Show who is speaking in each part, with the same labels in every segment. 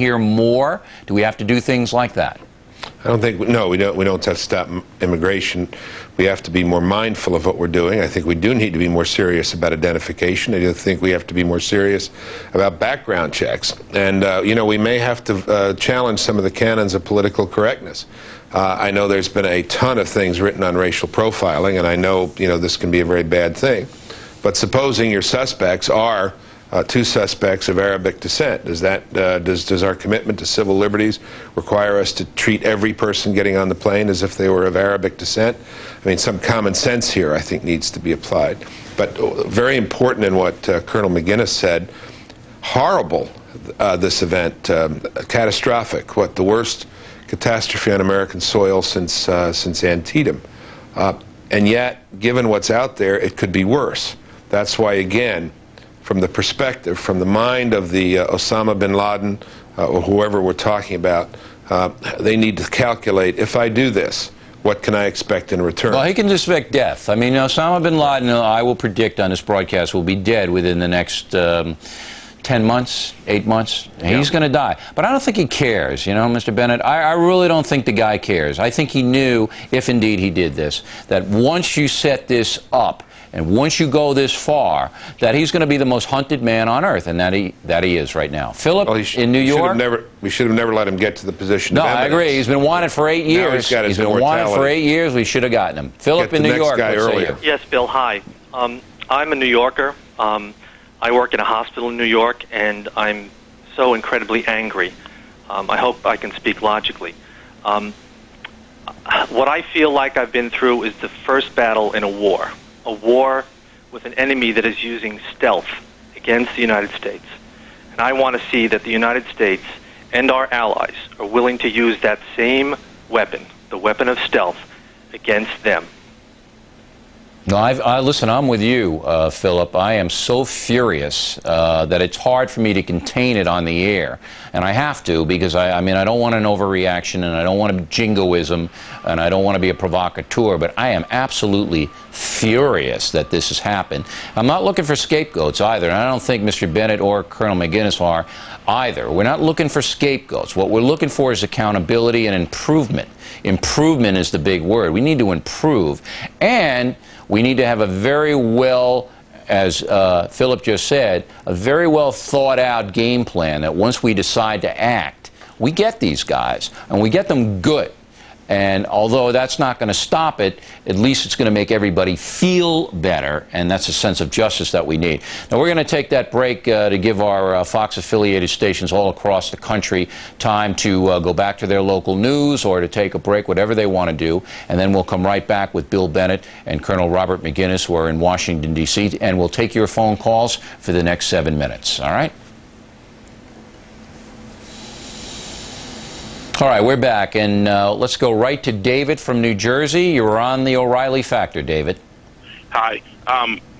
Speaker 1: here more? Do we have to do things like that?
Speaker 2: I don't think, no, we don't have to stop immigration. We have to be more mindful of what we're doing. I think we do need to be more serious about identification. I do think we have to be more serious about background checks. And, you know, we may have to challenge some of the canons of political correctness. I know there's been a ton of things written on racial profiling, and I know, you know, this can be a very bad thing. But supposing your suspects are two suspects of Arabic descent, does our commitment to civil liberties require us to treat every person getting on the plane as if they were of Arabic descent? I mean, some common sense here, I think, needs to be applied. But very important in what Colonel McGinnis said, horrible, this event, catastrophic, what, the worst catastrophe on American soil since Antietam. And yet, given what's out there, it could be worse. That's why, again, from the perspective, from the mind of the Osama bin Laden or whoever we're talking about, they need to calculate, if I do this, what can I expect in return?
Speaker 1: Well, he can expect death. I mean, Osama bin Laden, I will predict on this broadcast, will be dead within the next 10 months, 8 months. Yeah. He's going to die. But I don't think he cares, you know, Mr. Bennett. I really don't think the guy cares. I think he knew, if indeed he did this, that once you set this up, and once you go this far, that he's going to be the most hunted man on earth, and that he is right now. Philip, well, in New York,
Speaker 2: we should have never let him get to the position.
Speaker 1: No,
Speaker 2: of
Speaker 1: I agree. He's been wanted for 8 years.
Speaker 2: He's
Speaker 1: been wanted for 8 years. We should have gotten him. Philip in New York.
Speaker 3: Yes, Bill. Hi. I'm a New Yorker. I work in a hospital in New York, and I'm so incredibly angry. I hope I can speak logically. What I feel like I've been through is the first battle in a war with an enemy that is using stealth against the United States. And I want to see that the United States and our allies are willing to use that same weapon, the weapon of stealth, against them.
Speaker 1: No, listen, I'm with you, Philip. I am so furious that it's hard for me to contain it on the air. And I have to, because I mean, I don't want an overreaction, and I don't want a jingoism, and I don't want to be a provocateur, but I am absolutely furious that this has happened. I'm not looking for scapegoats either, and I don't think Mr. Bennett or Colonel McGinnis are either. We're not looking for scapegoats. What we're looking for is accountability and improvement. Improvement is the big word. We need to improve. And we need to have a very well, as Philip just said, a very well thought out game plan that once we decide to act, we get these guys, and we get them good. And although that's not going to stop it, at least it's going to make everybody feel better, and that's a sense of justice that we need. Now, we're going to take that break to give our Fox-affiliated stations all across the country time to go back to their local news or to take a break, whatever they want to do, and then we'll come right back with Bill Bennett and Colonel Robert McGinnis, who are in Washington, D.C., and we'll take your phone calls for the next 7 minutes. All right? All right, we're back, and let's go right to David from New Jersey. You're on the O'Reilly Factor, David.
Speaker 4: Hi.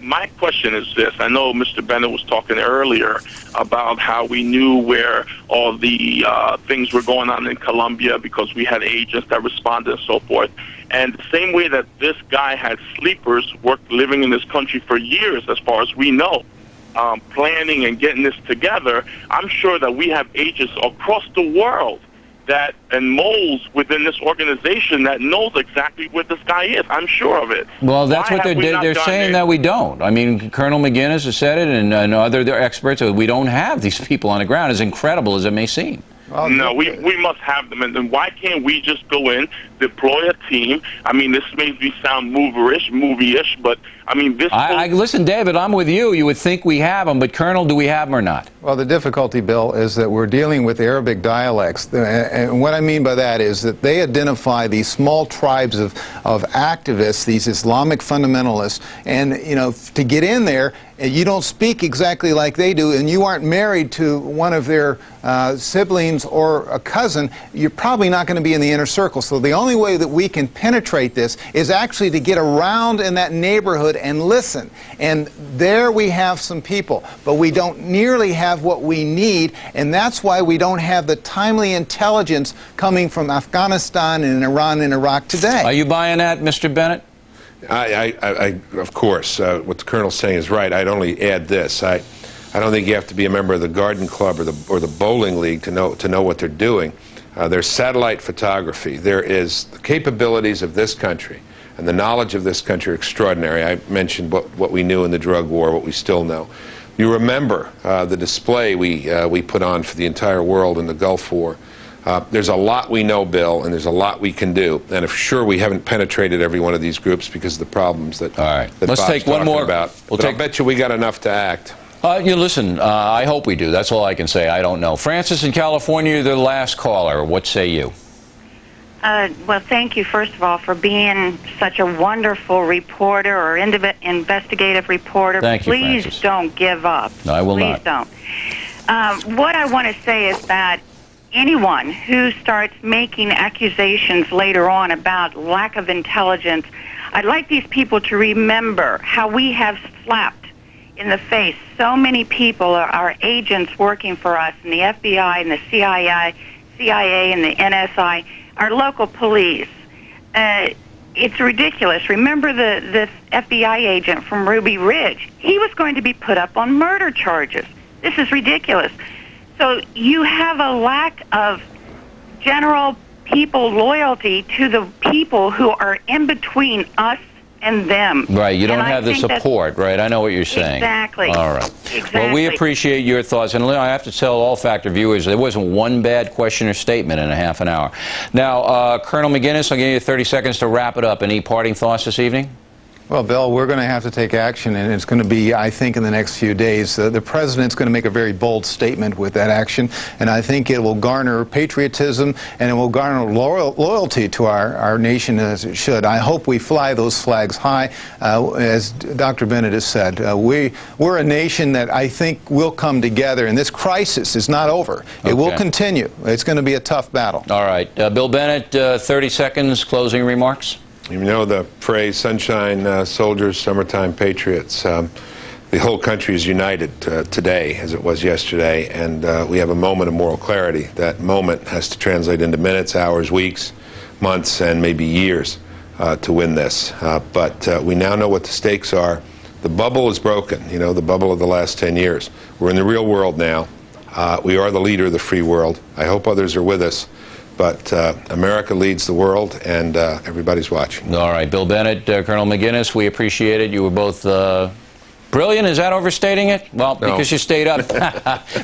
Speaker 4: My question is this. I know Mr. Bennett was talking earlier about how we knew where all the things were going on in Colombia because we had agents that responded and so forth. And the same way that this guy had sleepers living in this country for years, as far as we know, planning and getting this together, I'm sure that we have agents across the world and moles within this organization that knows exactly what this guy is. I'm sure of it.
Speaker 1: Well, that's what they're saying, that we don't. I mean, Colonel McGinnis has said it, and other experts. We don't have these people on the ground, as incredible as it may seem.
Speaker 4: Well, no, we must have them. And then why can't we just go in, deploy a team? I mean, this makes me sound movie-ish, but I mean, this...
Speaker 1: Listen, David, I'm with you. You would think we have them, but Colonel, do we have them or not?
Speaker 5: Well, the difficulty, Bill, is that we're dealing with Arabic dialects. And what I mean by that is that they identify these small tribes of activists, these Islamic fundamentalists, and, you know, to get in there, you don't speak exactly like they do, and you aren't married to one of their siblings or a cousin, you're probably not going to be in the inner circle. So the only way that we can penetrate this is actually to get around in that neighborhood and listen. And there we have some people, but we don't nearly have what we need, and that's why we don't have the timely intelligence coming from Afghanistan and Iran and Iraq today.
Speaker 1: Are you buying that, Mr. Bennett?
Speaker 2: Of course, what the Colonel's saying is right. I'd only add this. I don't think you have to be a member of the garden club or the bowling league to know what they're doing. There's satellite photography. There is the capabilities of this country and the knowledge of this country are extraordinary. I mentioned what we knew in the drug war, what we still know. You remember the display we put on for the entire world in the Gulf War. There's a lot we know, Bill, and there's a lot we can do. And if sure, we haven't penetrated every one of these groups because of the problems that, that
Speaker 1: let's
Speaker 2: Bob's
Speaker 1: take one more.
Speaker 2: About. I bet you we got enough to act.
Speaker 1: You listen, I hope we do. That's all I can say. I don't know. Francis in California, you're the last caller. What say you?
Speaker 6: Well, thank you, first of all, for being such a wonderful reporter or investigative reporter.
Speaker 1: Thank you,
Speaker 6: Please
Speaker 1: Francis.
Speaker 6: Don't give up.
Speaker 1: No, I will
Speaker 6: not. Please don't. What I want to say is that anyone who starts making accusations later on about lack of intelligence, I'd like these people to remember how we have slapped in the face so many people, our agents working for us in the FBI and the CIA and the NSI, our local police. It's ridiculous. Remember the FBI agent from Ruby Ridge? He was going to be put up on murder charges. This is ridiculous. So you have a lack of general people loyalty to the people who are in between us and them.
Speaker 1: Right, you don't have the support, right? I know what you're saying.
Speaker 6: Exactly.
Speaker 1: All right.
Speaker 6: Exactly.
Speaker 1: Well, we appreciate your thoughts. And I have to tell all Factor viewers, there wasn't one bad question or statement in a half an hour. Now, Colonel McGinnis, I'll give you 30 seconds to wrap it up. Any parting thoughts this evening?
Speaker 5: Well, Bill, we're going to have to take action, and it's going to be, I think, in the next few days. The president's going to make a very bold statement with that action, and I think it will garner patriotism and it will garner loyalty to our nation as it should. I hope we fly those flags high. As Dr. Bennett has said, we're a nation that I think will come together, and this crisis is not over. It will continue. It's going to be a tough battle.
Speaker 1: All right. Bill Bennett, 30 seconds, closing remarks.
Speaker 2: You know the phrase, sunshine soldiers, summertime patriots. The whole country is united today, as it was yesterday, and we have a moment of moral clarity. That moment has to translate into minutes, hours, weeks, months, and maybe years to win this. But we now know what the stakes are. The bubble is broken, you know, the bubble of the last 10 years. We're in the real world now. We are the leader of the free world. I hope others are with us. But America leads the world, and everybody's watching.
Speaker 1: All right, Bill Bennett, Colonel McGinnis, we appreciate it. You were both brilliant. Is that overstating it? Well, no. Because you stayed up,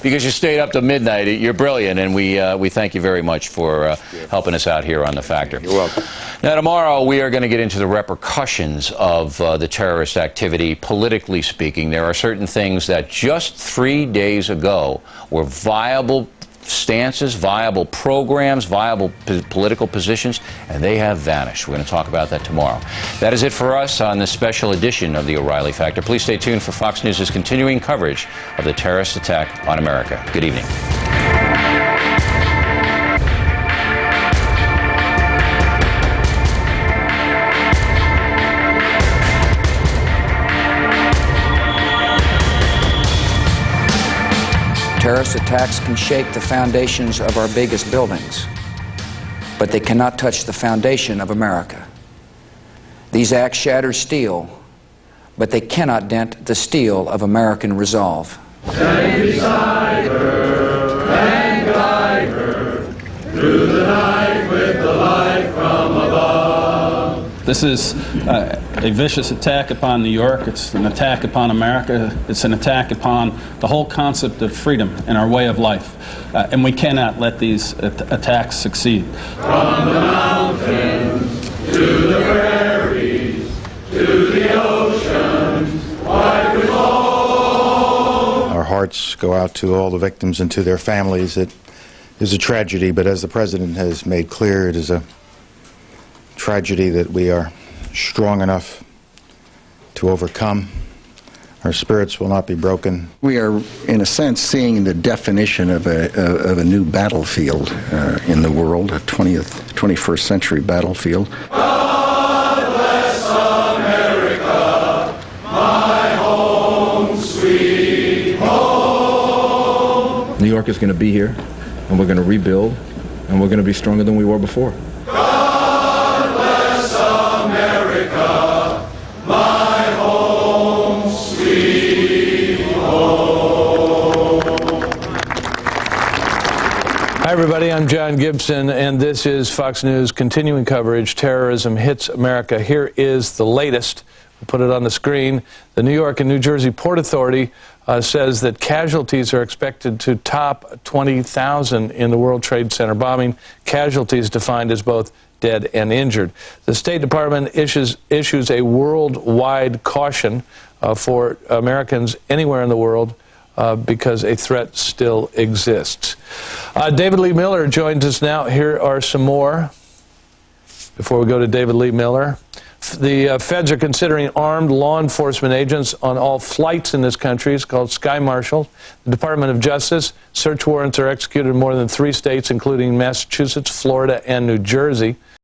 Speaker 1: because you stayed up to midnight. You're brilliant, and we thank you very much for helping us out here on The Factor.
Speaker 2: You're welcome.
Speaker 1: Now, tomorrow we are going to get into the repercussions of the terrorist activity. Politically speaking, there are certain things that just 3 days ago were viable stances, viable programs, viable political positions, and they have vanished. We're going to talk about that tomorrow. That is it for us on this special edition of the O'Reilly Factor. Please stay tuned for Fox News' continuing coverage of the terrorist attack on America. Good evening.
Speaker 7: Terrorist attacks can shake the foundations of our biggest buildings, but they cannot touch the foundation of America. These acts shatter steel, but they cannot dent the steel of American resolve.
Speaker 8: Stand beside her and guide her through the night with the light from above.
Speaker 9: This is a vicious attack upon New York. It's an attack upon America. It's an attack upon the whole concept of freedom and our way of life. And we cannot let these attacks succeed.
Speaker 8: From the mountains to the prairies to the oceans, white with gold.
Speaker 10: Our hearts go out to all the victims and to their families. It is a tragedy, but as the President has made clear, it is a tragedy that we are strong enough to overcome. Our spirits will not be broken.
Speaker 11: We are, in a sense, seeing the definition of a new battlefield in the world, a 21st century battlefield.
Speaker 8: God bless America, my home, sweet home.
Speaker 12: New York is going to be here, and we're going to rebuild, and we're going to be stronger than we were before.
Speaker 8: God bless America, my home, sweet home.
Speaker 13: everybody, I'm John Gibson, and this is Fox News continuing coverage. Terrorism hits America. Here is the latest. We'll put it on the screen. The New York and New Jersey Port Authority says that casualties are expected to top 20,000 in the World Trade Center bombing. Casualties defined as both dead and injured. The State Department issues a worldwide caution for Americans anywhere in the world because a threat still exists. David Lee Miller joins us now. Here are some more. Before we go to David Lee Miller, the feds are considering armed law enforcement agents on all flights in this country. It's called Sky Marshals. The Department of Justice, search warrants are executed in more than 3 states, including Massachusetts, Florida, and New Jersey.